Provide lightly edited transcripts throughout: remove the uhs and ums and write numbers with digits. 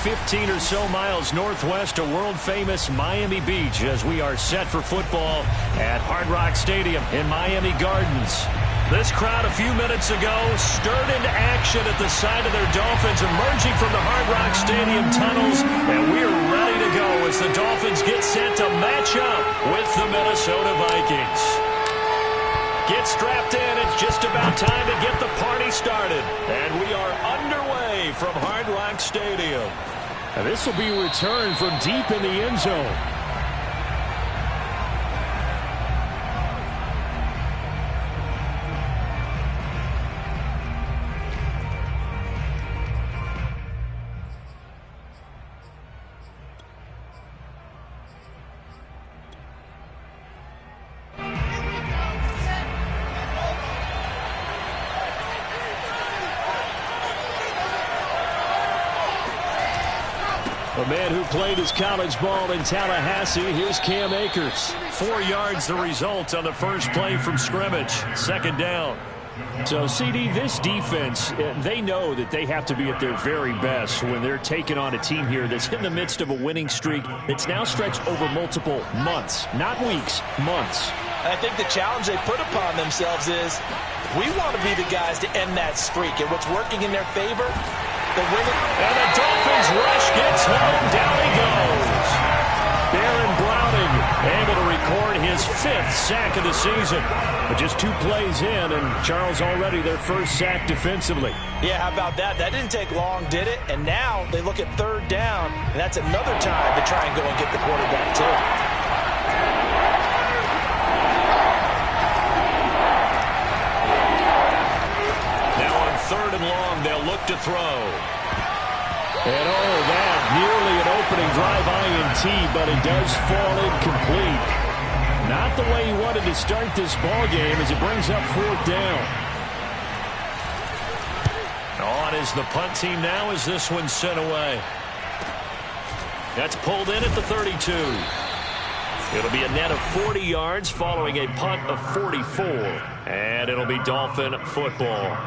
15 or so miles northwest of world-famous Miami Beach as we are set for football at Hard Rock Stadium in Miami Gardens. This crowd a few minutes ago stirred into action at the side of their Dolphins emerging from the Hard Rock Stadium tunnels, and we're ready to go as the Dolphins get set to match up with the Minnesota Vikings. Get strapped in. It's just about time to get the party started. And we are underway from Hard Rock Stadium. And this will be returned from deep in the end zone. A man who played his college ball in Tallahassee, here's Cam Akers. 4 yards the result on the first play from scrimmage. Second down. So, CD, this defense, they know that they have to be at their very best when they're taking on a team here that's in the midst of a winning streak that's now stretched over multiple months, not weeks, months. I think the challenge they put upon themselves is we want to be the guys to end that streak, and what's working in their favor, the winning. And the Dolphins rush gets home. Down he goes. Baron Browning able to record his 5th sack of the season. But just 2 plays in, and Charles already their first sack defensively. Yeah, how about that? That didn't take long, did it? And now they look at 3rd down, and that's another time to try and go and get the quarterback, too. Now on 3rd and long, they'll look to throw. And that nearly an opening drive INT, but it does fall incomplete. Not the way he wanted to start this ball game as it brings up 4th down. On is the punt team now as this one's sent away. That's pulled in at the 32. It'll be a net of 40 yards following a punt of 44. And it'll be Dolphin football.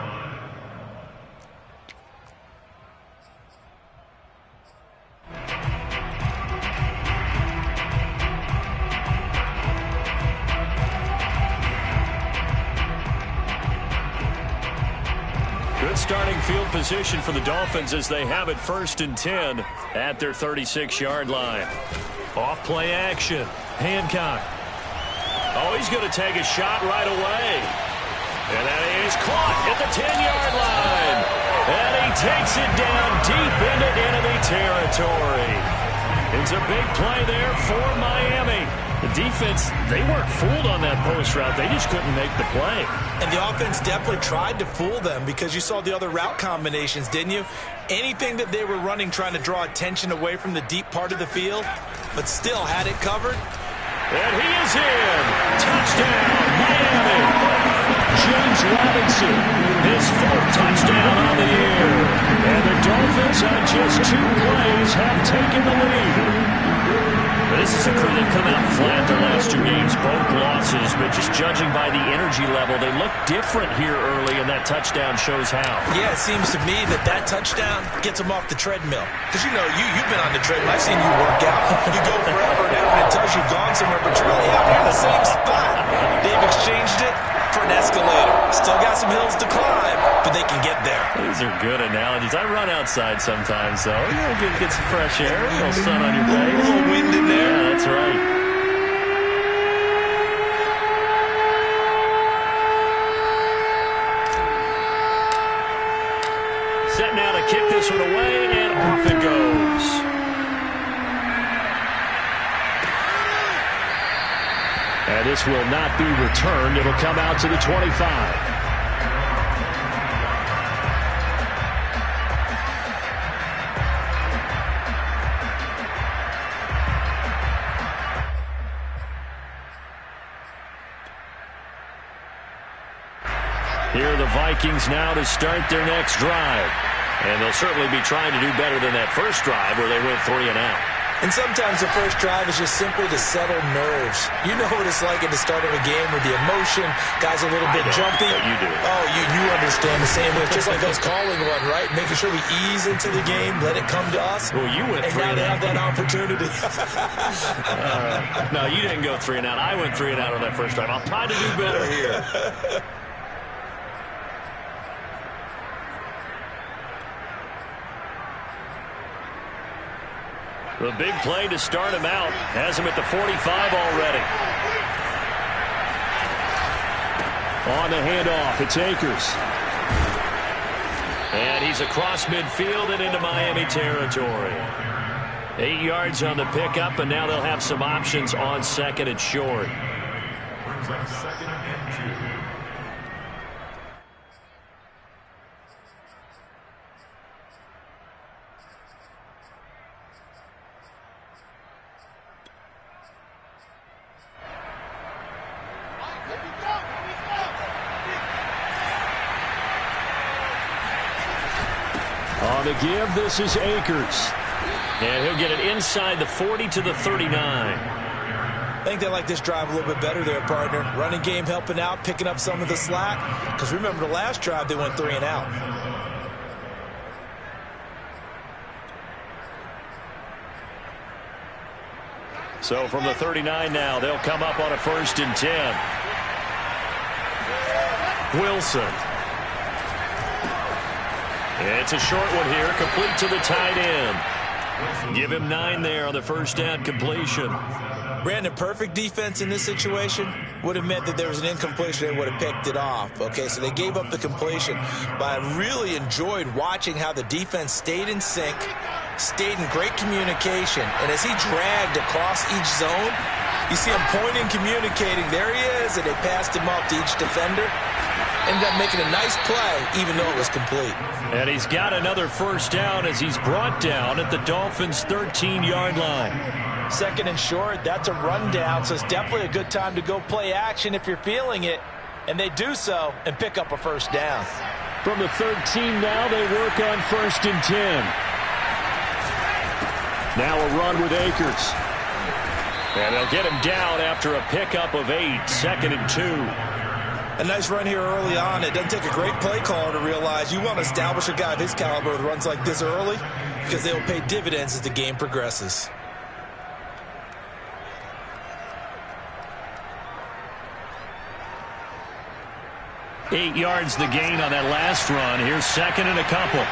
Good starting field position for the Dolphins as they have it 1st and 10 at their 36-yard line. Off play action. Hancock. Oh, he's going to take a shot right away. And that is caught at the 10-yard line. And he takes it down deep into enemy territory. It's a big play there for Miami. The defense, they weren't fooled on that post route. They just couldn't make the play. And the offense definitely tried to fool them because you saw the other route combinations, didn't you? Anything that they were running trying to draw attention away from the deep part of the field, but still had it covered. And he is in. Touchdown, Miami. James Robinson, his 4th touchdown on the year. And the Dolphins on just 2 plays have taken the lead. This is a crew that come out flat their last 2 games, both losses, but just judging by the energy level, they look different here early, and that touchdown shows how. Yeah, it seems to me that touchdown gets them off the treadmill. Because, you know, you've been on the treadmill. I've seen you work out. You go forever and ever until you've gone somewhere, but you're really out here in the same spot. They've exchanged it for an escalator. Still got some hills to climb, but they can get there. These are good analogies. I run outside sometimes, though. You know, get some fresh air, a little sun on your face. A little wind in there. Yeah, that's right. Set now to kick this one away, and off it goes. And this will not be returned. It'll come out to the 25. Here are the Vikings now to start their next drive. And they'll certainly be trying to do better than that first drive where they went 3 and out. And sometimes the first drive is just simply to settle nerves. You know what it's like at the start of a game with the emotion. Guys a little bit jumpy. But you do. Oh, you understand the same way. It's just like us calling one, right? Making sure we ease into the game, let it come to us. Well, you went and 3 now and they out. have that opportunity. No, you didn't go 3 and out. I went 3 and out on that first drive. I'll try to do better here. The big play to start him out has him at the 45 already. On the handoff, it's Akers. And he's across midfield and into Miami territory. 8 yards on the pickup, and now they'll have some options on second and short. Second and 2. On the give, this is Akers. And he'll get it inside the 40 to the 39. I think they like this drive a little bit better there, partner. Running game helping out, picking up some of the slack. Because remember the last drive, they went 3 and out. So from the 39 now, they'll come up on a 1st and 10. Wilson. It's a short one here, complete to the tight end. Give him 9 there on the first down completion. Brandon, perfect defense in this situation would have meant that there was an incompletion. They would have picked it off. Okay, so they gave up the completion. But I really enjoyed watching how the defense stayed in sync, stayed in great communication. And as he dragged across each zone, you see him pointing, communicating. There he is, and they passed him up to each defender. Ended up making a nice play, even though it was complete. And he's got another first down as he's brought down at the Dolphins' 13-yard line. 2nd and short, that's a rundown, so it's definitely a good time to go play action if you're feeling it. And they do so and pick up a first down. From the 13 now, they work on 1st and 10. Now a run with Akers. And they'll get him down after a pickup of 8, 2nd and 2. A nice run here early on. It doesn't take a great play caller to realize you want to establish a guy of his caliber with runs like this early because they'll pay dividends as the game progresses. Eight yards the gain on that last run. Here's 2nd and a couple.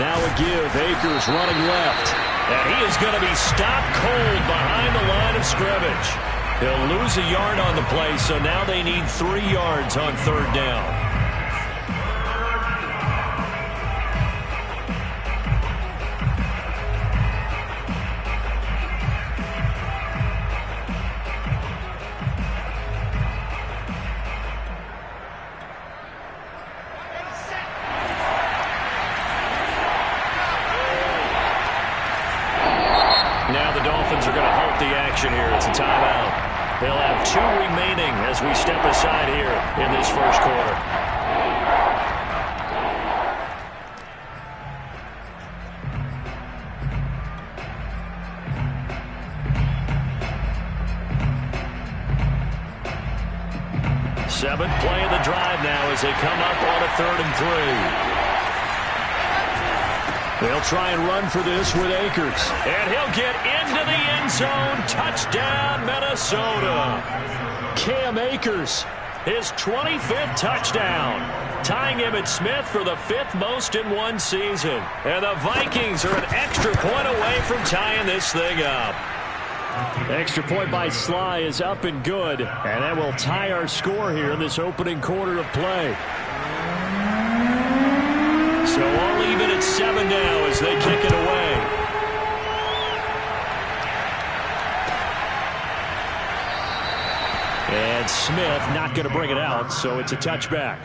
Now a give. Akers running left. And he is going to be stopped cold behind the line of scrimmage. He'll lose a yard on the play, so now they need 3 yards on 3rd down. Now the Dolphins are going to halt the action here. It's a timeout. They'll have 2 remaining as we step aside here in this first quarter. Seventh play of the drive now as they come up on a 3rd and 3. They'll try and run for this with Akers. And he'll get into the end zone. Touchdown, Minnesota. Cam Akers, his 25th touchdown. Tying Emmitt Smith for the 5th most in one season. And the Vikings are an extra point away from tying this thing up. Extra point by Sly is up and good. And that will tie our score here in this opening quarter of play. So all even at 7 now as they kick it away. And Smith not going to bring it out, so it's a touchback.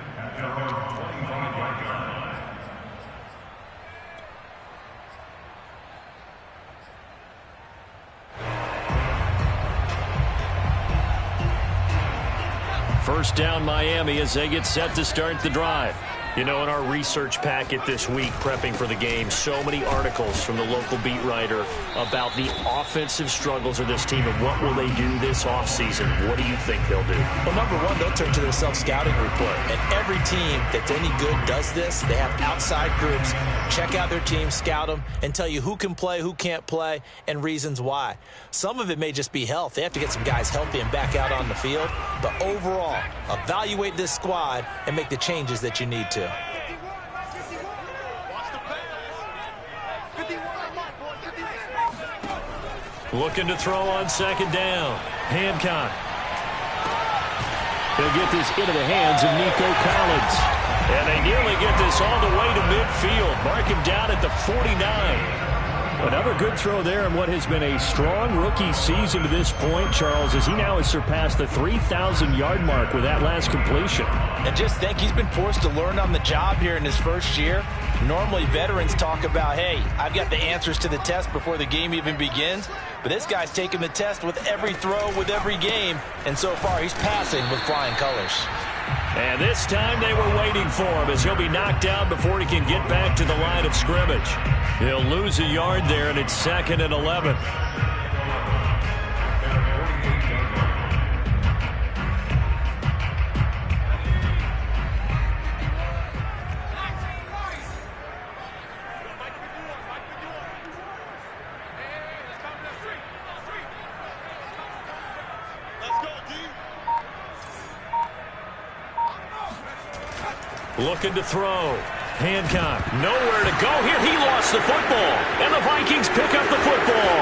First down Miami as they get set to start the drive. You know, in our research packet this week, prepping for the game, so many articles from the local beat writer about the offensive struggles of this team and what will they do this offseason. What do you think they'll do? Well, number one, they'll turn to their self-scouting report. And every team that's any good does this. They have outside groups. Check out their team, scout them, and tell you who can play, who can't play, and reasons why. Some of it may just be health. They have to get some guys healthy and back out on the field. But overall, evaluate this squad and make the changes that you need to. Looking to throw on second down. Hancock. They'll get this into the hands of Nico Collins. And they nearly get this all the way to midfield. Mark him down at the 49. Another good throw there in what has been a strong rookie season to this point, Charles, as he now has surpassed the 3,000-yard mark with that last completion. And just think, he's been forced to learn on the job here in his first year. Normally, veterans talk about, hey, I've got the answers to the test before the game even begins. But this guy's taking the test with every throw, with every game. And so far, he's passing with flying colors. And this time they were waiting for him as he'll be knocked down before he can get back to the line of scrimmage. He'll lose a yard there, and it's 2nd and 11. Looking to throw. Hancock, nowhere to go here. He lost the football, and the Vikings pick up the football.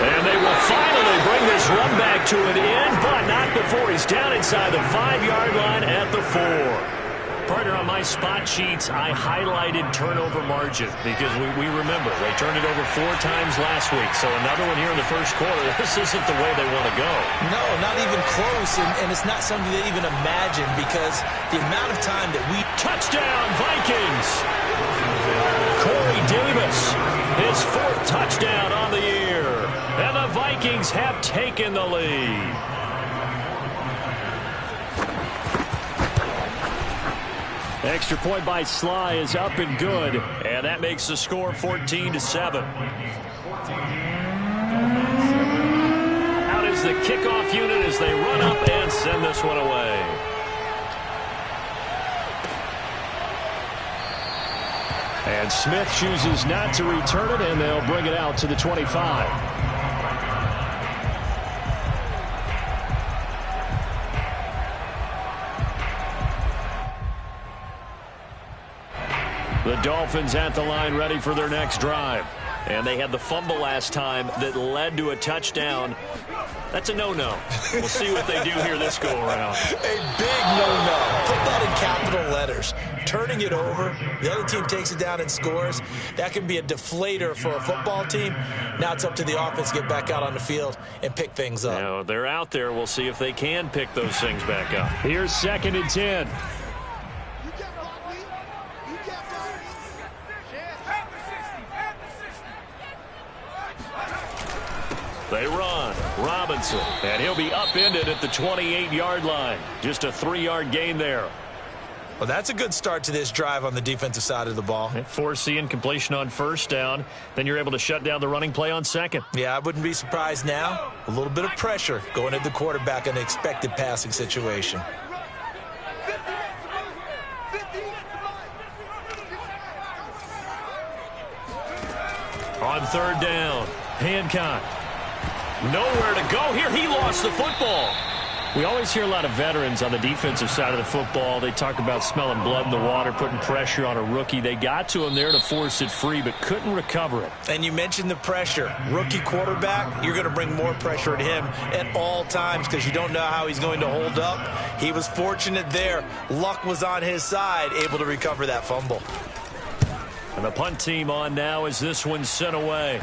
And they will finally bring this run back to an end, but not before he's down inside the 5-yard line at the 4. Partner, on my spot sheets, I highlighted turnover margin because we remember they turned it over 4 times last week. So another one here in the first quarter. This isn't the way they want to go. No, not even close, and it's not something they even imagine because the amount of time that we... Touchdown, Vikings! Corey Davis, his 4th touchdown on the year. And the Vikings have taken the lead. Extra point by Sly is up and good, and that makes the score 14-7. Out is the kickoff unit as they run up and send this one away. And Smith chooses not to return it, and they'll bring it out to the 25. The Dolphins at the line ready for their next drive. And they had the fumble last time that led to a touchdown. That's a no-no. We'll see what they do here this go-around. A big no-no. Put that in capital letters. Turning it over, the other team takes it down and scores. That can be a deflator for a football team. Now it's up to the offense to get back out on the field and pick things up. Now, they're out there. We'll see if they can pick those things back up. Here's 2nd and 10. They run. Robinson. And he'll be upended at the 28-yard line. Just a 3-yard gain there. Well, that's a good start to this drive on the defensive side of the ball. Force the incompletion on 1st down. Then you're able to shut down the running play on 2nd. Yeah, I wouldn't be surprised now. A little bit of pressure going at the quarterback in the expected passing situation. On 3rd down, Hancock. Nowhere to go here. He lost the football. We always hear a lot of veterans on the defensive side of the football. They talk about smelling blood in the water, putting pressure on a rookie. They got to him there to force it free, but couldn't recover it. And you mentioned the pressure. Rookie quarterback, you're going to bring more pressure at him at all times because you don't know how he's going to hold up. He was fortunate there. Luck was on his side, able to recover that fumble. And the punt team on now as this one's sent away.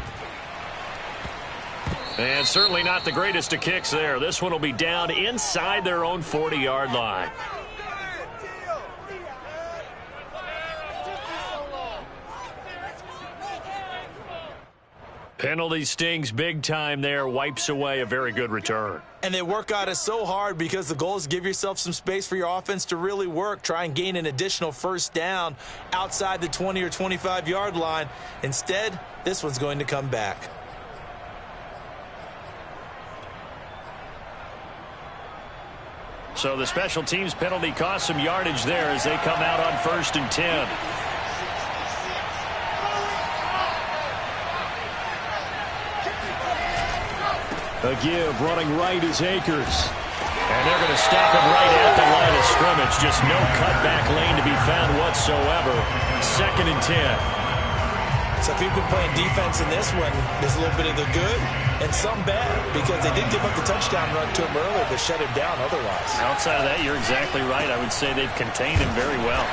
And certainly not the greatest of kicks there. This one will be down inside their own 40-yard line. Penalty stings big time there, wipes away a very good return. And they work on it so hard because the goal is give yourself some space for your offense to really work. Try and gain an additional first down outside the 20 or 25-yard line. Instead, this one's going to come back. So the special teams penalty cost some yardage there as they come out on 1st and 10. A give, running right is Akers. And they're going to stop him right at the line of scrimmage. Just no cutback lane to be found whatsoever. 2nd and 10. So if you've been playing defense in this one, there's a little bit of the good and some bad because they did give up the touchdown run to him earlier but shut him down otherwise. Outside of that, you're exactly right. I would say they've contained him very well.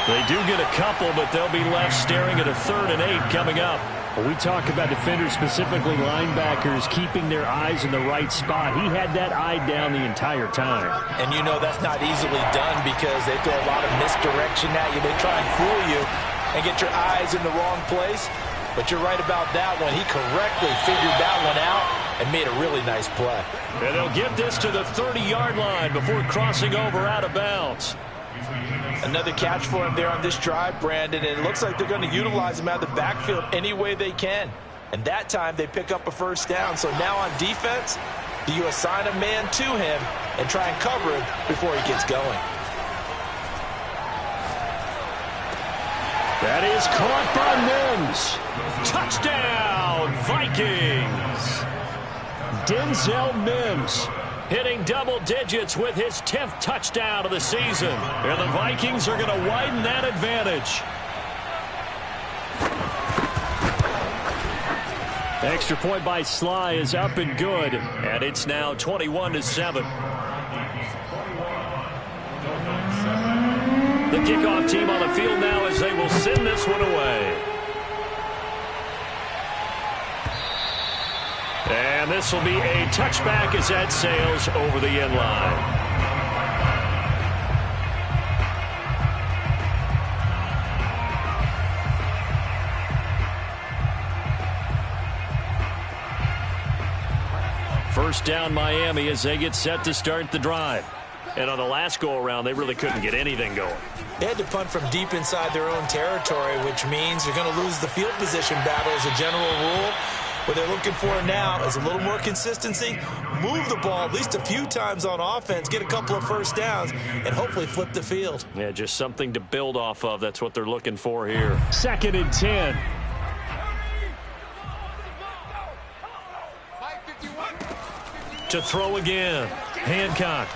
They do get a couple, but they'll be left staring at a 3rd and 8 coming up. We talk about defenders, specifically linebackers, keeping their eyes in the right spot. He had that eye down the entire time. And you know that's not easily done because they throw a lot of misdirection at you. They try and fool you and get your eyes in the wrong place. But you're right about that one. He correctly figured that one out and made a really nice play. And they'll get this to the 30-yard line before crossing over out of bounds. Another catch for him there on this drive, Brandon, and it looks like they're going to utilize him out of the backfield any way they can. And that time they pick up a first down. So now on defense, do you assign a man to him and try and cover him before he gets going? That is caught by Mims. Touchdown, Vikings. Denzel Mims hitting double digits with his 10th touchdown of the season. And the Vikings are going to widen that advantage. Extra point by Sly is up and good. And it's now 21-7. The kickoff team on the field now as they will send this one away. And this will be a touchback as that sails over the end line. First down Miami as they get set to start the drive. And on the last go-around, they really couldn't get anything going. They had to punt from deep inside their own territory, which means you're going to lose the field position battle as a general rule. What they're looking for now is a little more consistency, move the ball at least a few times on offense, get a couple of first downs, and hopefully flip the field. Yeah, just something to build off of. That's what they're looking for here. 2nd and 10. To throw again. Hancock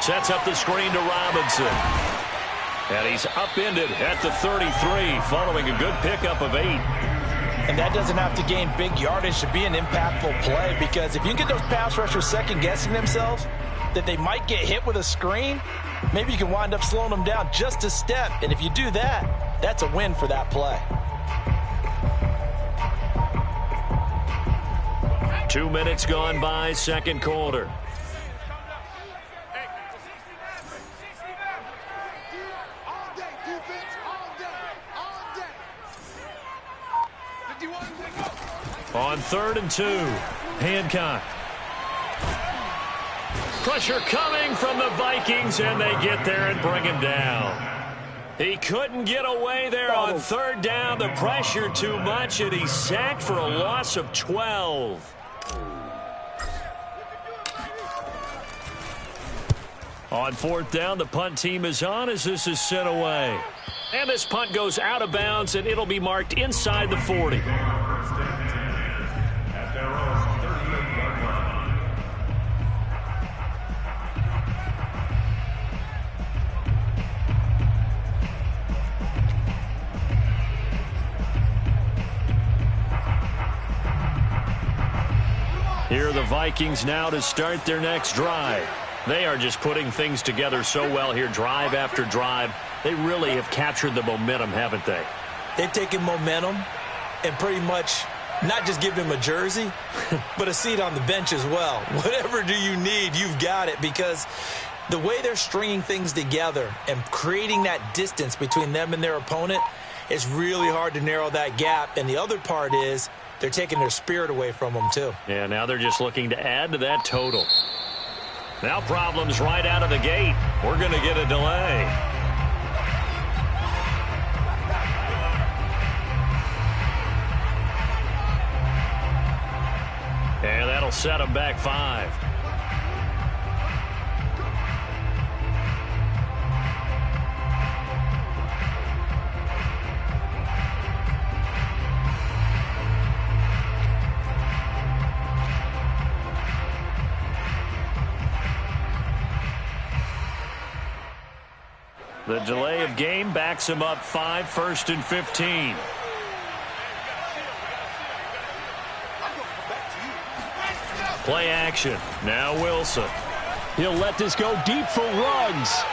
sets up the screen to Robinson. And he's upended at the 33 following a good pickup of 8. And that doesn't have to gain big yardage to be an impactful play because if you can get those pass rushers second-guessing themselves that they might get hit with a screen, maybe you can wind up slowing them down just a step. And if you do that, that's a win for that play. 2 minutes gone by, second quarter. On 3rd and 2, Hancock. Pressure coming from the Vikings, and they get there and bring him down. He couldn't get away there on 3rd down. The pressure too much, and he's sacked for a loss of 12. On 4th down, the punt team is on as this is sent away. And this punt goes out of bounds, and it'll be marked inside the 40. Here are the Vikings now to start their next drive. They are just putting things together so well here, drive after drive. They really have captured the momentum, haven't they? They've taken momentum and pretty much not just give him a jersey, but a seat on the bench as well. Whatever do you need, you've got it, because the way they're stringing things together and creating that distance between them and their opponent, It's really hard to narrow that gap, and the other part is they're taking their spirit away from them, too. Yeah, now they're just looking to add to that total. Now problems right out of the gate. We're going to get a delay. And that'll set them back 5. The delay of game backs him up 5, 1st and 15. Play action. Now Wilson. He'll let this go deep for Ruggs.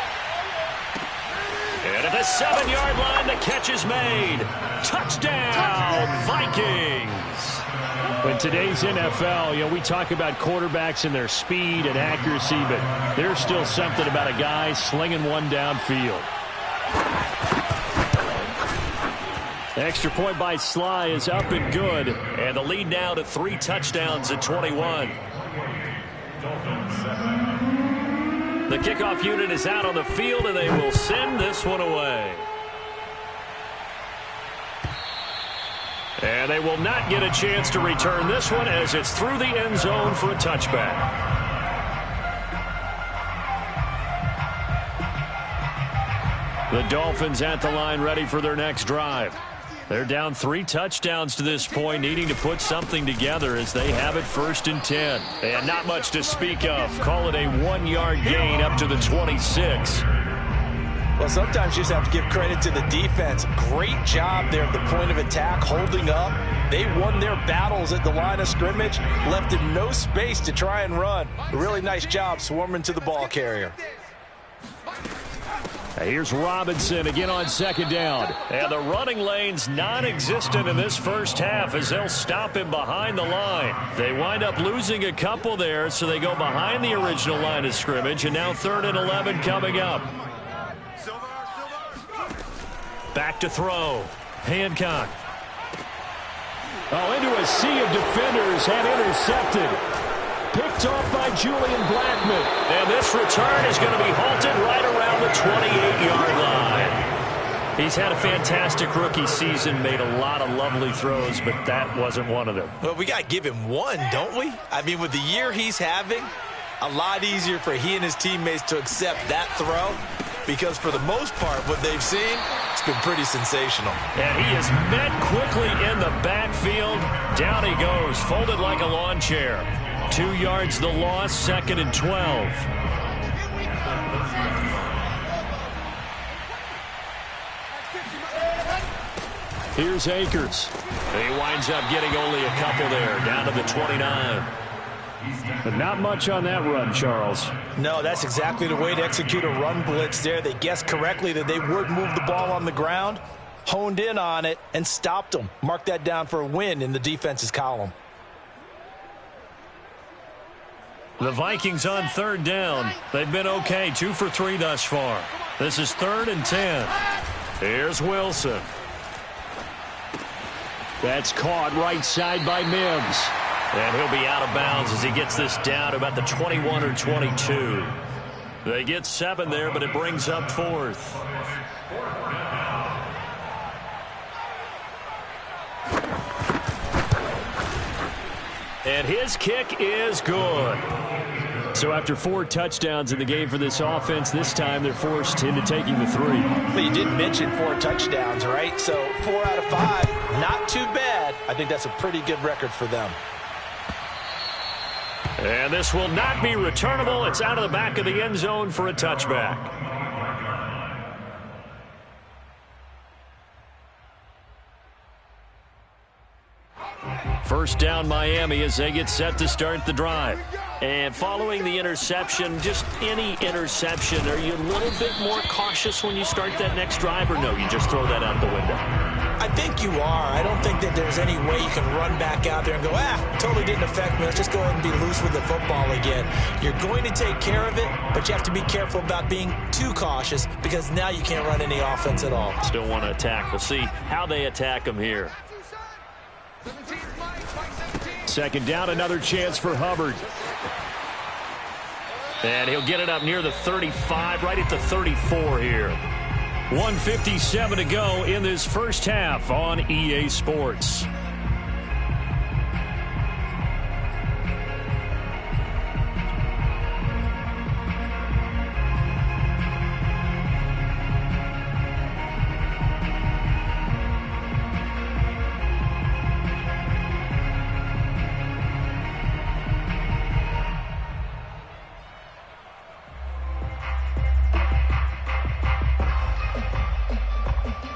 And at the 7-yard line, the catch is made. Touchdown, Vikings. In today's NFL, we talk about quarterbacks and their speed and accuracy, but there's still something about a guy slinging one downfield. Extra point by Sly is up and good. And the lead now to 3 touchdowns at 21. The kickoff unit is out on the field, and they will send this one away. And they will not get a chance to return this one as it's through the end zone for a touchback. The Dolphins at the line ready for their next drive. They're down 3 touchdowns to this point, needing to put something together as they have it 1st and 10. And not much to speak of. Call it a 1-yard gain up to the 26. Well, sometimes you just have to give credit to the defense. Great job there at the point of attack, holding up. They won their battles at the line of scrimmage, left him no space to try and run. A really nice job swarming to the ball carrier. Here's Robinson again on 2nd down. And the running lane's non-existent in this first half as they'll stop him behind the line. They wind up losing a couple there, so they go behind the original line of scrimmage, and now 3rd and 11 coming up. Back to throw. Hancock. Oh, into a sea of defenders and intercepted. Picked off by Julian Blackmon. And this return is going to be halted right around the 28-yard line. He's had a fantastic rookie season, made a lot of lovely throws, but that wasn't one of them. Well, we got to give him one, don't we? I mean, with the year he's having, a lot easier for he and his teammates to accept that throw, because for the most part, what they've seen, it's been pretty sensational. And he is met quickly in the backfield. Down he goes, folded like a lawn chair. 2 yards the loss, 2nd and 12. Here's Akers. He winds up getting only a couple there, down to the 29. But not much on that run, Charles. No, that's exactly the way to execute a run blitz there. They guessed correctly that they would move the ball on the ground, honed in on it, and stopped them. Mark that down for a win in the defense's column. The Vikings on 3rd down. They've been okay, 2 for 3 thus far. This is 3rd and 10. Here's Wilson. That's caught right side by Mims. And he'll be out of bounds as he gets this down to about the 21 or 22. They get 7 there, but it brings up 4th. And his kick is good. So after 4 touchdowns in the game for this offense, this time they're forced into taking the 3. But you did mention 4 touchdowns, right? So 4 out of 5, not too bad. I think that's a pretty good record for them. And this will not be returnable. It's out of the back of the end zone for a touchback. First down Miami as they get set to start the drive. And following the interception, just any interception, are you a little bit more cautious when you start that next drive, or no, you just throw that out the window? I think you are. I don't think that there's any way you can run back out there and go, totally didn't affect me. Let's just go ahead and be loose with the football again. You're going to take care of it, but you have to be careful about being too cautious because now you can't run any offense at all. Still want to attack. We'll see how they attack them here. Second down, another chance for Hubbard. And he'll get it up near the 35, right at the 34 here. 1:57 to go in this first half on EA Sports.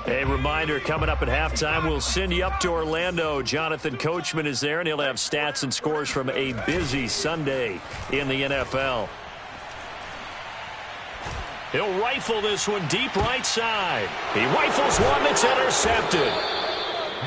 A reminder, coming up at halftime, we'll send you up to Orlando. Jonathan Coachman is there, and he'll have stats and scores from a busy Sunday in the NFL. He'll rifle this one deep right side. He rifles one that's intercepted.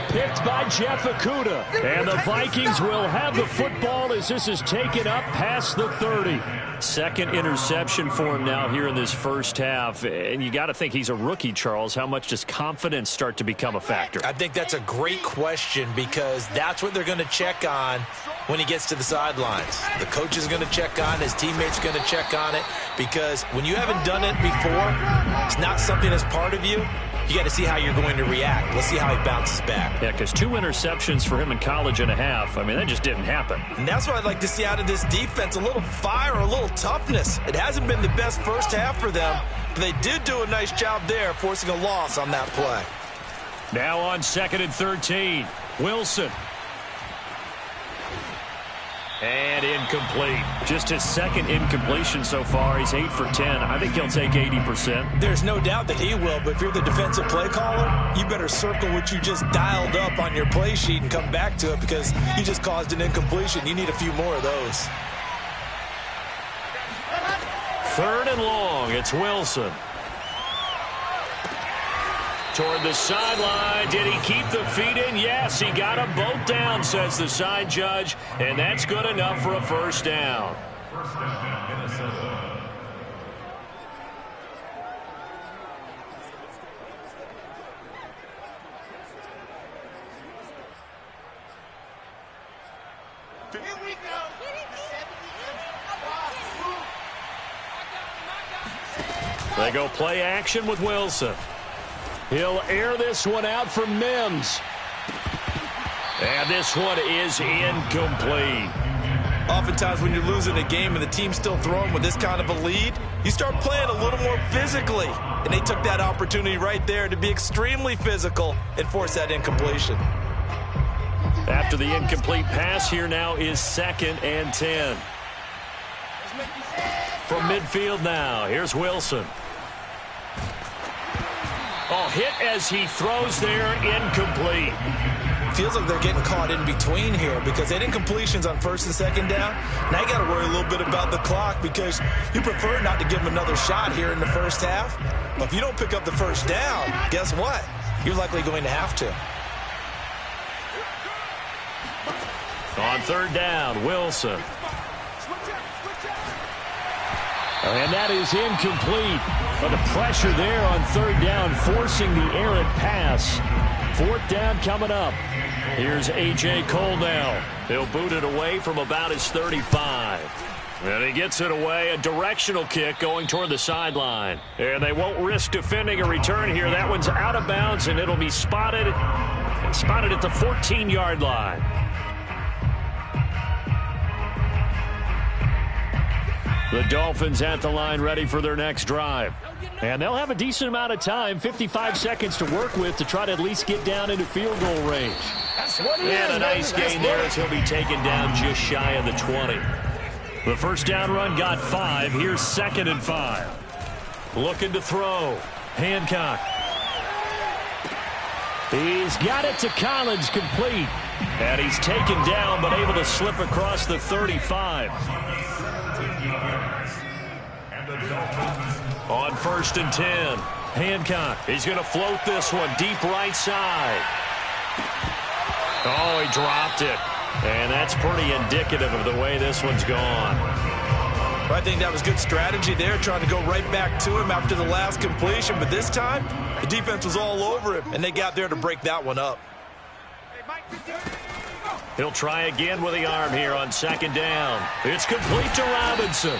Picked by Jeff Okudah. And the Vikings will have the football as this is taken up past the 30. Second interception for him now here in this first half. And you got to think he's a rookie, Charles. How much does confidence start to become a factor? I think that's a great question because that's what they're going to check on when he gets to the sidelines. The coach is going to check on it. His teammates are going to check on it because when you haven't done it before, it's not something that's part of you. You got to see how you're going to react. Let's see how he bounces back. Yeah, because 2 interceptions for him in college and a half. I mean, that just didn't happen. And that's what I'd like to see out of this defense, a little fire, a little toughness. It hasn't been the best first half for them, but they did do a nice job there forcing a loss on that play. Now on 2nd and 13, Wilson. And incomplete. Just his second incompletion so far. He's 8 for 10. I think he'll take 80%. There's no doubt that he will, but if you're the defensive play caller, you better circle what you just dialed up on your play sheet and come back to it because you just caused an incompletion. You need a few more of those. 3rd and long. It's Wilson. Toward the sideline. Did he keep the feet in? Yes, he got them both down, says the side judge, and that's good enough for a first down. First down, Minnesota. Here we go. They go play action with Wilson. He'll air this one out for Mims. And this one is incomplete. Oftentimes when you're losing a game and the team's still throwing with this kind of a lead, you start playing a little more physically. And they took that opportunity right there to be extremely physical and force that incompletion. After the incomplete pass, here now is 2nd and 10. From midfield now, here's Wilson. Oh, hit as he throws there, incomplete. Feels like they're getting caught in between here because they had incompletions on 1st and 2nd down. Now you got to worry a little bit about the clock because you prefer not to give them another shot here in the first half. But if you don't pick up the first down, guess what? You're likely going to have to. On 3rd down, Wilson. And that is incomplete. But the pressure there on 3rd down, forcing the errant pass. 4th down coming up. Here's A.J. Cole now. He'll boot it away from about his 35. And he gets it away, a directional kick going toward the sideline. And they won't risk defending a return here. That one's out of bounds, and it'll be spotted at the 14-yard line. The Dolphins at the line ready for their next drive. And they'll have a decent amount of time, 55 seconds to work with to try to at least get down into field goal range. And a nice gain there as he'll be taken down just shy of the 20. The first down run got 5. Here's 2nd and 5. Looking to throw. Hancock. He's got it to Collins, complete. And he's taken down, but able to slip across the 35. On 1st and 10. Hancock, he's going to float this one deep right side. Oh, he dropped it. And that's pretty indicative of the way this one's gone. I think that was good strategy there, trying to go right back to him after the last completion. But this time, the defense was all over him, and they got there to break that one up. He'll try again with the arm here on 2nd down. It's complete to Robinson.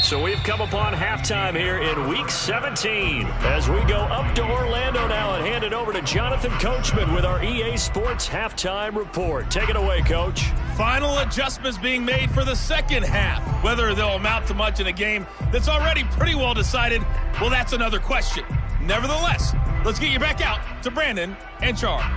So we've come upon halftime here in Week 17 as we go up to Orlando now and hand it over to Jonathan Coachman with our EA Sports Halftime Report. Take it away, Coach. Final adjustments being made for the second half. Whether they'll amount to much in a game that's already pretty well decided, well, that's another question. Nevertheless, let's get you back out to Brandon and Charles.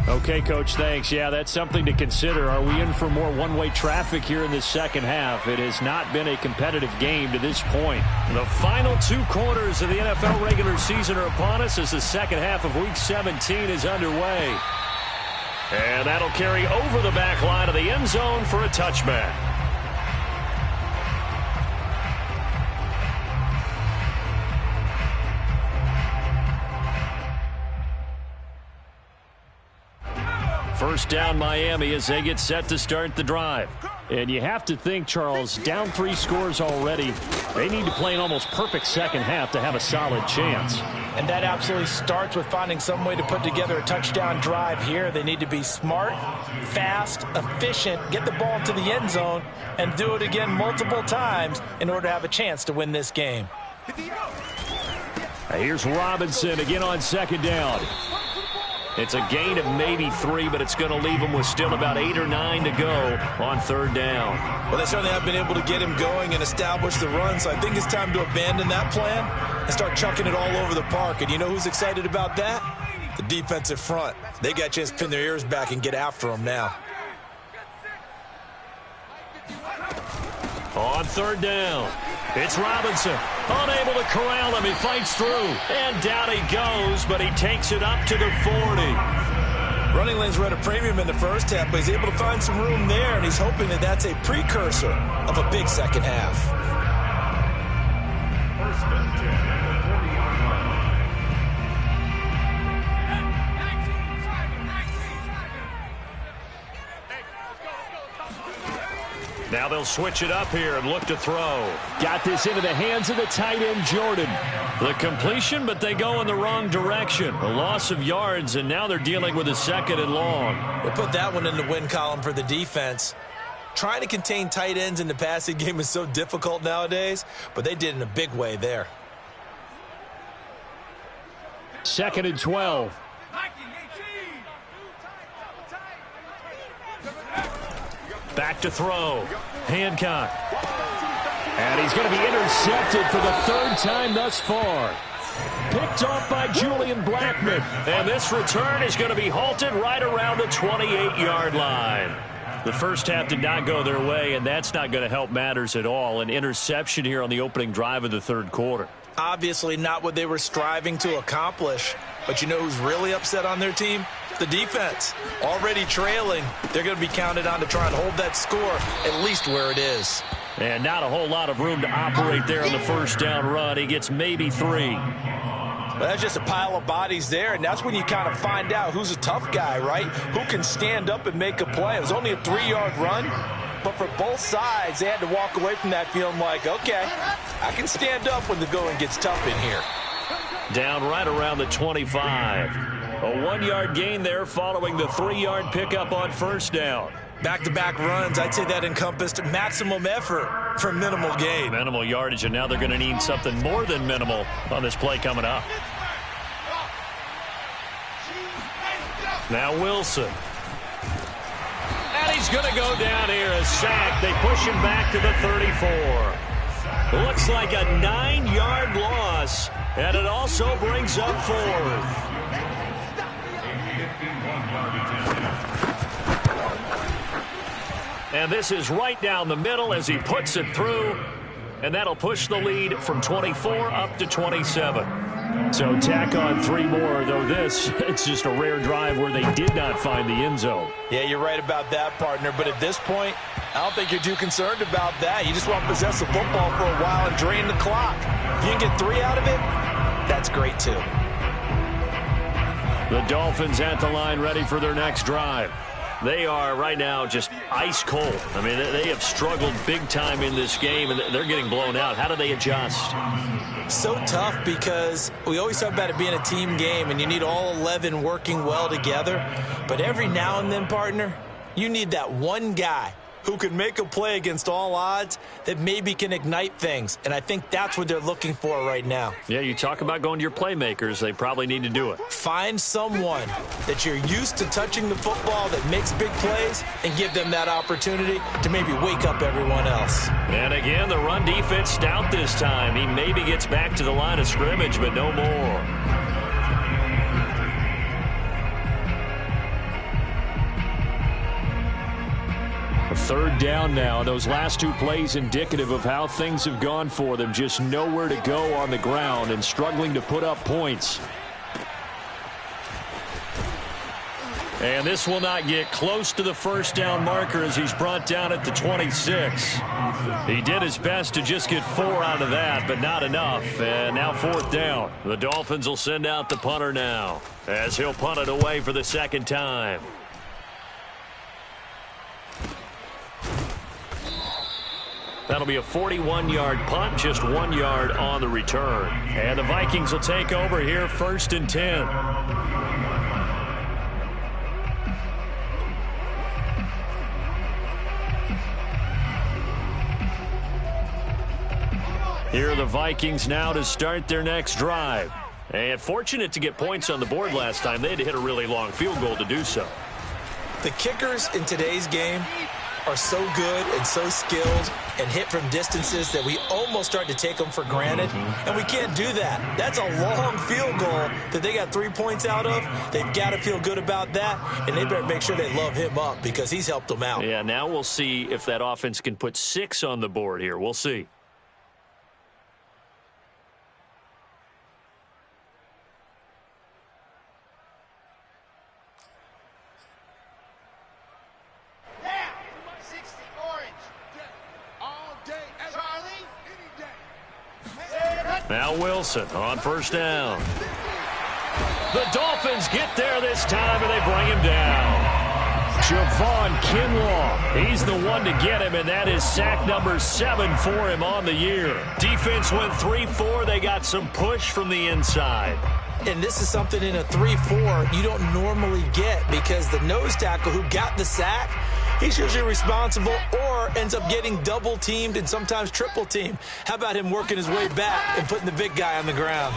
Okay, Coach, thanks. Yeah, that's something to consider. Are we in for more one-way traffic here in the second half? It has not been a competitive game to this point. The final 2 quarters of the NFL regular season are upon us as the second half of Week 17 is underway. And that'll carry over the back line of the end zone for a touchback. First down Miami as they get set to start the drive. And you have to think, Charles, down 3 scores already. They need to play an almost perfect second half to have a solid chance. And that absolutely starts with finding some way to put together a touchdown drive here. They need to be smart, fast, efficient, get the ball into the end zone, and do it again multiple times in order to have a chance to win this game. Here's Robinson again on 2nd down. It's a gain of maybe 3, but it's going to leave him with still about 8 or 9 to go on 3rd down. Well, they certainly have been able to get him going and establish the run, so I think it's time to abandon that plan and start chucking it all over the park. And you know who's excited about that? The defensive front. They got a chance to pin their ears back and get after him now. On 3rd down, it's Robinson. Unable to corral him. He fights through. And down he goes, but he takes it up to the 40. Running lanes were at a premium in the first half, but he's able to find some room there, and he's hoping that that's a precursor of a big second half. 1st and 10 at the 40-yard line. Now they'll switch it up here and look to throw. Got this into the hands of the tight end, Jordan. The completion, but they go in the wrong direction. A loss of yards, and now they're dealing with a 2nd and long. They put that one in the win column for the defense. Trying to contain tight ends in the passing game is so difficult nowadays, but they did it in a big way there. 2nd and 12. Back to throw. Hancock. And he's going to be intercepted for the 3rd time thus far. Picked off by Julian Blackmon. And this return is going to be halted right around the 28-yard line. The first half did not go their way, and that's not going to help matters at all. An interception here on the opening drive of the 3rd quarter. Obviously not what they were striving to accomplish. But you know who's really upset on their team? The defense. Already trailing. They're going to be counted on to try and hold that score at least where it is. And not a whole lot of room to operate there on the 1st down run. He gets maybe 3. Well, that's just a pile of bodies there, and that's when you kind of find out who's a tough guy, right? Who can stand up and make a play. It was only a 3-yard run, but for both sides, they had to walk away from that feeling like, okay, I can stand up when the going gets tough in here. Down right around the 25. A 1-yard gain there following the 3-yard pickup on 1st down. Back-to-back runs, I'd say that encompassed maximum effort for minimal gain. Minimal yardage, and now they're going to need something more than minimal on this play coming up. Now Wilson. And he's going to go down here, a sack. They push him back to the 34. Looks like a 9-yard loss, and it also brings up 4th. 51-yard attempt. And this is right down the middle as he puts it through. And that'll push the lead from 24 up to 27. So tack on 3 more, though it's just a rare drive where they did not find the end zone. Yeah, you're right about that, partner. But at this point, I don't think you're too concerned about that. You just want to possess the football for a while and drain the clock. If you can get 3 out of it, that's great too. The Dolphins at the line ready for their next drive. They are right now just ice cold. I mean, they have struggled big time in this game, and they're getting blown out. How do they adjust? So tough because we always talk about it being a team game, and you need all 11 working well together. But every now and then, partner, you need that one guy who can make a play against all odds that maybe can ignite things. And I think that's what they're looking for right now. Yeah, you talk about going to your playmakers. They probably need to do it. Find someone that you're used to touching the football that makes big plays and give them that opportunity to maybe wake up everyone else. And again, the run defense stout this time. He maybe gets back to the line of scrimmage, but no more. Third down now. Those last 2 plays indicative of how things have gone for them. Just nowhere to go on the ground and struggling to put up points. And this will not get close to the first down marker as he's brought down at the 26. He did his best to just get 4 out of that, but not enough. And now 4th down. The Dolphins will send out the punter now as he'll punt it away for the second time. That'll be a 41-yard punt, just 1 yard on the return. And the Vikings will take over here, 1st and 10. Here are the Vikings now to start their next drive. And fortunate to get points on the board last time. They had to hit a really long field goal to do so. The kickers in today's game are so good and so skilled and hit from distances that we almost start to take them for granted, and we can't do that. That's a long field goal that they got 3 points out of. They've got to feel good about that, and they better make sure they love him up because he's helped them out. Yeah, now we'll see if that offense can put 6 on the board here. We'll see. Now Wilson on 1st down. The Dolphins get there this time, and they bring him down. Javon Kinlaw, he's the one to get him, and that is sack number 7 for him on the year. Defense went 3-4. They got some push from the inside. And this is something in a 3-4 you don't normally get because the nose tackle who got the sack, he's usually responsible or ends up getting double-teamed and sometimes triple-teamed. How about him working his way back and putting the big guy on the ground?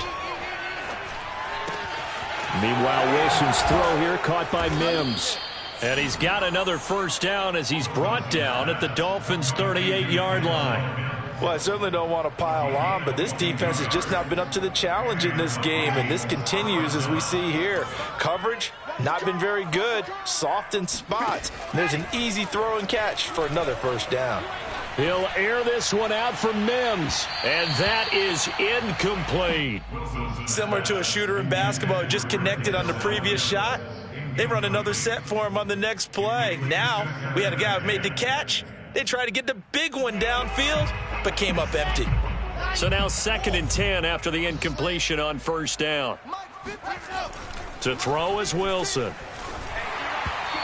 Meanwhile, Wilson's throw here caught by Mims. And he's got another 1st down as he's brought down at the Dolphins' 38-yard line. Well, I certainly don't want to pile on, but this defense has just not been up to the challenge in this game, and this continues as we see here. Coverage, not been very good, soft in spots. There's an easy throw and catch for another 1st down. He'll air this one out for Mims, and that is incomplete. Similar to a shooter in basketball who just connected on the previous shot. They run another set for him on the next play. Now, we had a guy who made the catch. They tried to get the big one downfield, but came up empty. So now 2nd and 10 after the incompletion on 1st down. To throw is Wilson.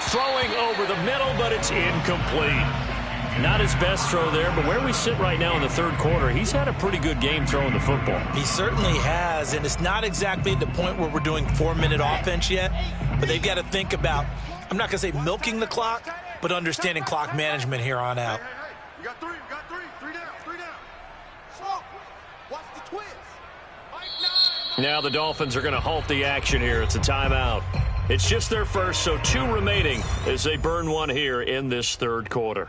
Throwing over the middle, but it's incomplete. Not his best throw there, but where we sit right now in the 3rd quarter, he's had a pretty good game throwing the football. He certainly has, and it's not exactly at the point where we're doing 4-minute offense yet, but they've got to think about, I'm not going to say milking the clock, but understanding clock management here on out. We got 3, three down. Slow. Watch the twist. Mike 9. Now the Dolphins are going to halt the action here. It's a timeout. It's just their first, so 2 remaining as they burn one here in this 3rd quarter.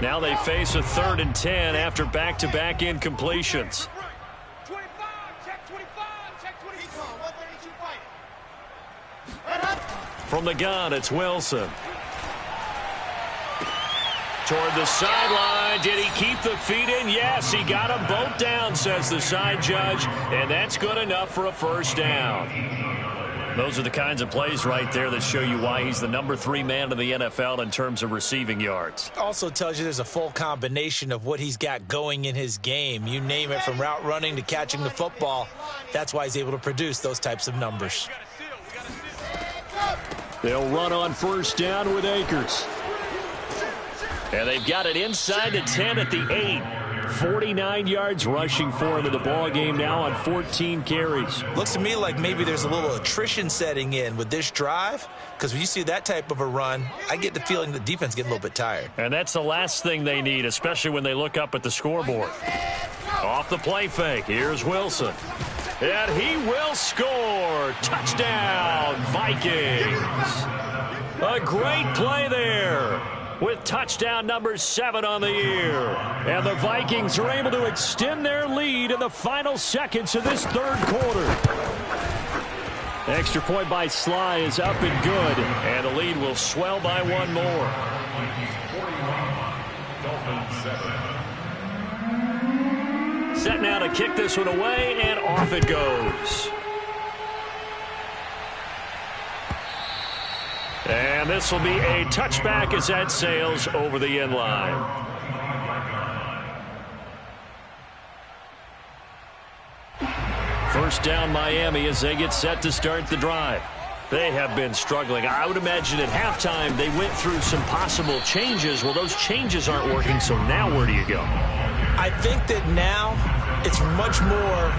Now they face a 3rd and 10 after back-to-back incompletions. From the gun, it's Wilson. Toward the sideline. Did he keep the feet in? Yes, he got them both down, says the side judge. And that's good enough for a first down. Those are the kinds of plays right there that show you why he's the number 3 man in the NFL in terms of receiving yards. Also tells you there's a full combination of what he's got going in his game. You name it, from route running to catching the football. That's why he's able to produce those types of numbers. They'll run on first down with Akers. And they've got it inside the 10 at the 8. 49 yards rushing for him in the ball game now on 14 carries. Looks to me like maybe there's a little attrition setting in with this drive, because when you see that type of a run, I get the feeling the defense getting a little bit tired. And that's the last thing they need, especially when they look up at the scoreboard. Off the play fake, here's Wilson. And he will score. Touchdown, Vikings. A great play there, with touchdown number 7 on the year. And the Vikings are able to extend their lead in the final seconds of this third quarter. Extra point by Sly is up and good. And the lead will swell by 1 more. Set now to kick this one away, and off it goes. And this will be a touchback as that sails over the end line. First down Miami as they get set to start the drive. They have been struggling. I would imagine at halftime they went through some possible changes. Well, those changes aren't working, so now where do you go? I think that now it's much more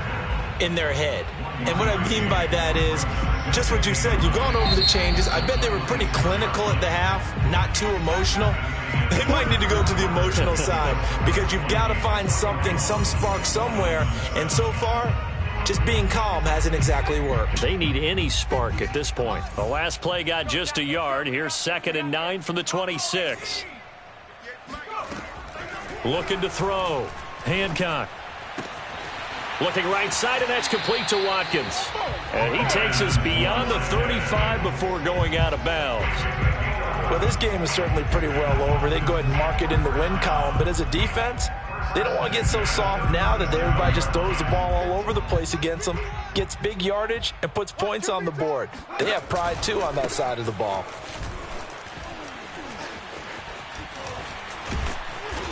in their head. And what I mean by that is just what you said. You've gone over the changes. I bet they were pretty clinical at the half, not too emotional. They might need to go to the emotional side, because you've got to find something, some spark somewhere. And so far, just being calm hasn't exactly worked. They need any spark at this point. The last play got just a yard. Here's 2nd and 9 from the 26. Looking to throw. Hancock. Looking right side, and that's complete to Watkins. And he takes us beyond the 35 before going out of bounds. Well, this game is certainly pretty well over. They go ahead and mark it in the win column. But as a defense, they don't want to get so soft now that everybody just throws the ball all over the place against them, gets big yardage, and puts points on the board. They have pride, too, on that side of the ball.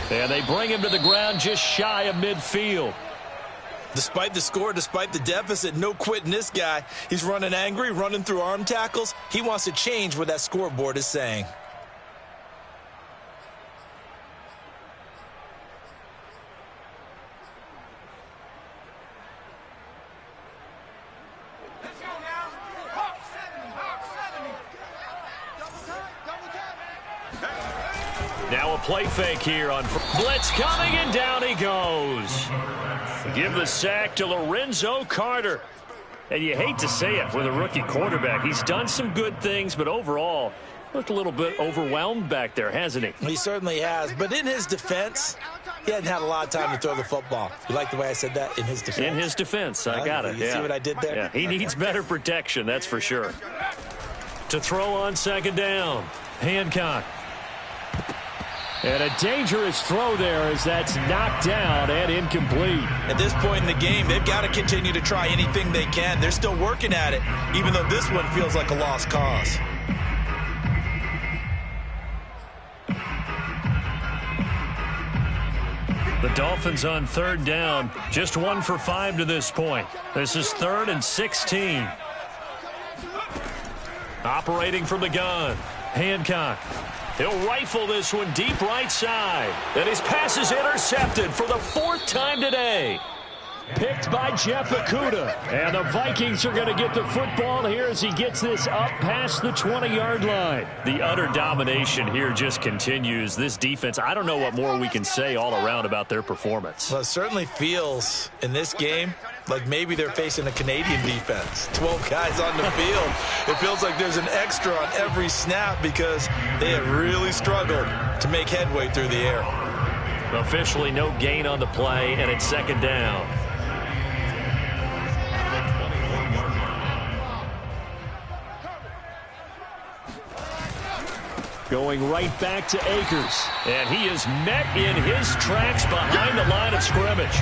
And they bring him to the ground just shy of midfield. Despite the score, despite the deficit, no quitting this guy. He's running angry, running through arm tackles. He wants to change what that scoreboard is saying. Let's go now. Hawk 70. Now a play fake here on blitz coming, and down he goes. Give the sack to Lorenzo Carter. And you hate to say it with a rookie quarterback. He's done some good things, but overall, looked a little bit overwhelmed back there, hasn't he? He certainly has. But in his defense, he hadn't had a lot of time to throw the football. You like the way I said that? In his defense? In his defense. I got it. You see what I did there? Yeah, he needs better protection, that's for sure. To throw on 2nd down. Hancock. And a dangerous throw there as that's knocked down and incomplete. At this point in the game, they've got to continue to try anything they can. They're still working at it, even though this one feels like a lost cause. The Dolphins on 3rd down, just 1 for 5 to this point. This is 3rd and 16. Operating from the gun, Hancock. He'll rifle this one deep right side. And his pass is intercepted for the 4th time today. Picked by Jeff Okudah. And the Vikings are going to get the football here as he gets this up past the 20-yard line. The utter domination here just continues. This defense, I don't know what more we can say all around about their performance. Well, it certainly feels in this game like maybe they're facing a Canadian defense. 12 guys on the field. It feels like there's an extra on every snap because they have really struggled to make headway through the air. Officially no gain on the play, and it's 2nd down. Going right back to Akers. And he is met in his tracks behind the line of scrimmage.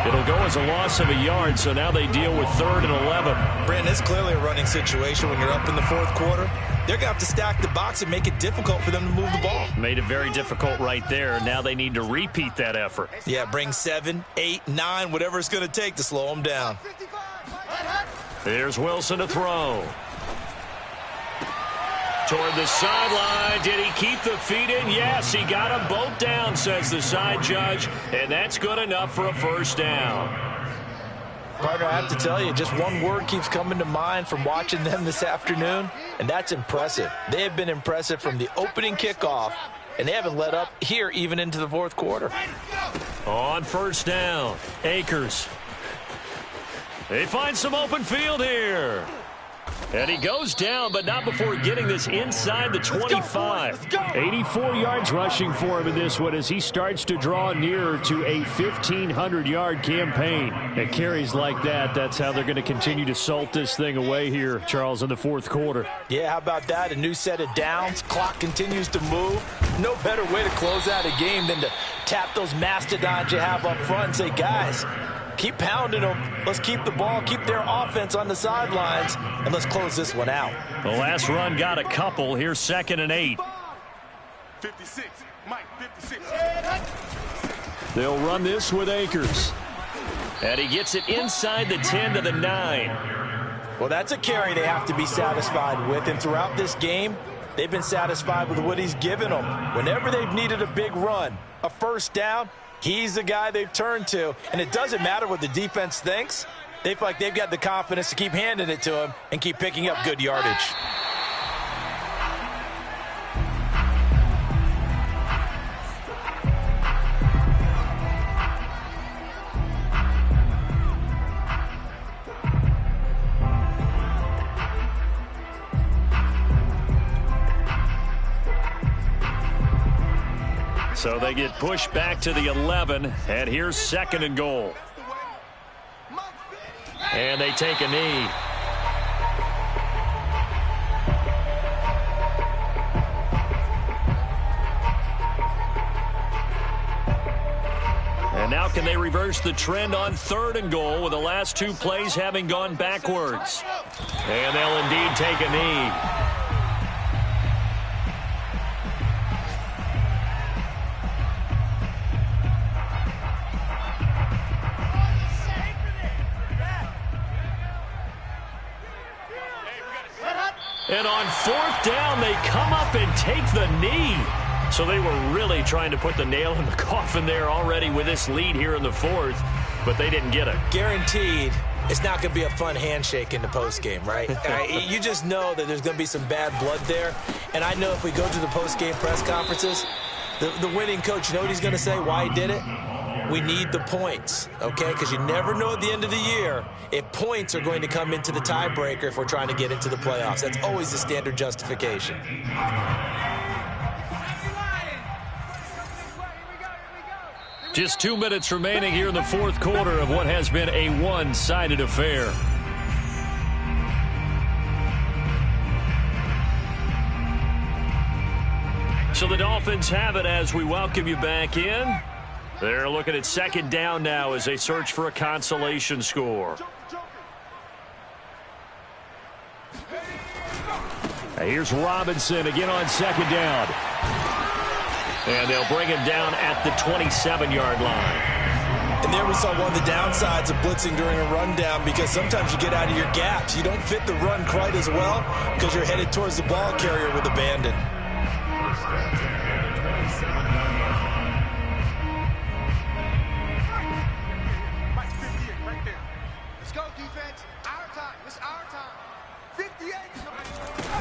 It'll go as a loss of a yard, so now they deal with 3rd and 11. Brandon, it's clearly a running situation when you're up in the 4th quarter. They're going to have to stack the box and make it difficult for them to move the ball. Made it very difficult right there. Now they need to repeat that effort. Yeah, bring 7, 8, 9, whatever it's going to take to slow them down. Here's Wilson to throw. Toward the sideline. Did he keep the feet in? Yes, he got them both down, says the side judge. And that's good enough for a first down. Partner, I have to tell you, just one word keeps coming to mind from watching them this afternoon, and that's impressive. They have been impressive from the opening kickoff, and they haven't let up here even into the 4th quarter. On first down, Akers. They find some open field here. And he goes down, but not before getting this inside the 25. 84 yards rushing for him in this one as he starts to draw nearer to a 1,500-yard campaign. And carries like that, that's how they're going to continue to salt this thing away here, Charles, in the 4th quarter. Yeah, how about that? A new set of downs. Clock continues to move. No better way to close out a game than to tap those mastodons you have up front and say, guys, keep pounding them. Let's keep the ball, keep their offense on the sidelines, and let's close this one out. The last run got a couple. Here's 2nd and 8. 56. Mike, 56. They'll run this with Akers. And he gets it inside the 10 to the 9. Well, that's a carry they have to be satisfied with, and throughout this game, they've been satisfied with what he's given them. Whenever they've needed a big run, a first down, he's the guy they've turned to, and it doesn't matter what the defense thinks. They feel like they've got the confidence to keep handing it to him and keep picking up good yardage. So they get pushed back to the 11, and here's 2nd and goal. And they take a knee. And now can they reverse the trend on 3rd and goal with the last 2 plays having gone backwards? And they'll indeed take a knee. And on 4th down, they come up and take the knee. So they were really trying to put the nail in the coffin there already with this lead here in the 4th, but they didn't get it. Guaranteed, it's not going to be a fun handshake in the postgame, right? You just know that there's going to be some bad blood there. And I know if we go to the postgame press conferences, the winning coach, you know what he's going to say, why he did it? We need the points, okay? Because you never know at the end of the year if points are going to come into the tiebreaker if we're trying to get into the playoffs. That's always the standard justification. Just 2 minutes remaining here in the 4th quarter of what has been a one-sided affair. So the Dolphins have it as we welcome you back in. They're looking at 2nd down now as they search for a consolation score. Here's Robinson again on 2nd down. And they'll bring him down at the 27-yard line. And there we saw one of the downsides of blitzing during a rundown, because sometimes you get out of your gaps. You don't fit the run quite as well because you're headed towards the ball carrier with abandon.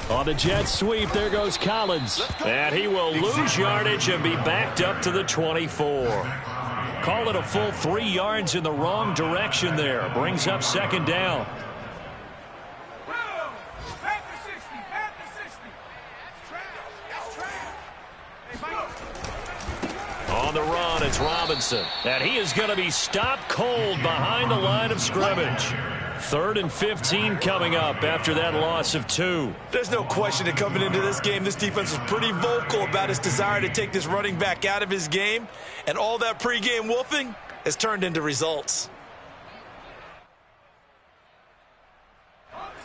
On the jet sweep, there goes Collins. And he will lose yardage and be backed up to the 24. Call it a full 3 yards in the wrong direction there. Brings up 2nd down. On the run, it's Robinson. And he is going to be stopped cold behind the line of scrimmage. 3rd and 15 coming up after that loss of 2. There's no question that coming into this game, this defense was pretty vocal about its desire to take this running back out of his game. And all that pregame wolfing has turned into results.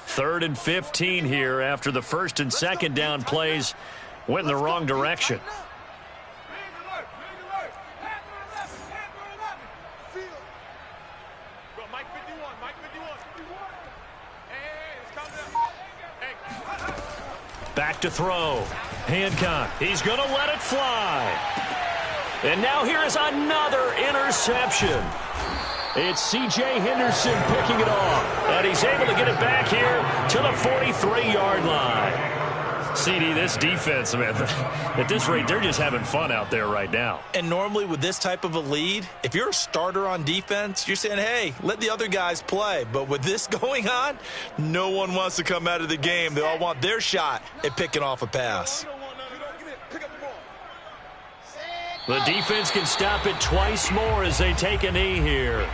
3rd and 15 here after the 1st and 2nd down plays went in the wrong direction. Back to throw. Hancock. He's going to let it fly. And now here is another interception. It's C.J. Henderson picking it off. And he's able to get it back here to the 43-yard line. CD, this defense, man, at this rate, they're just having fun out there right now. And normally with this type of a lead, if you're a starter on defense, you're saying, hey, let the other guys play. But with this going on, no one wants to come out of the game. They all want their shot at picking off a pass. The defense can stop it twice more as they take a knee here.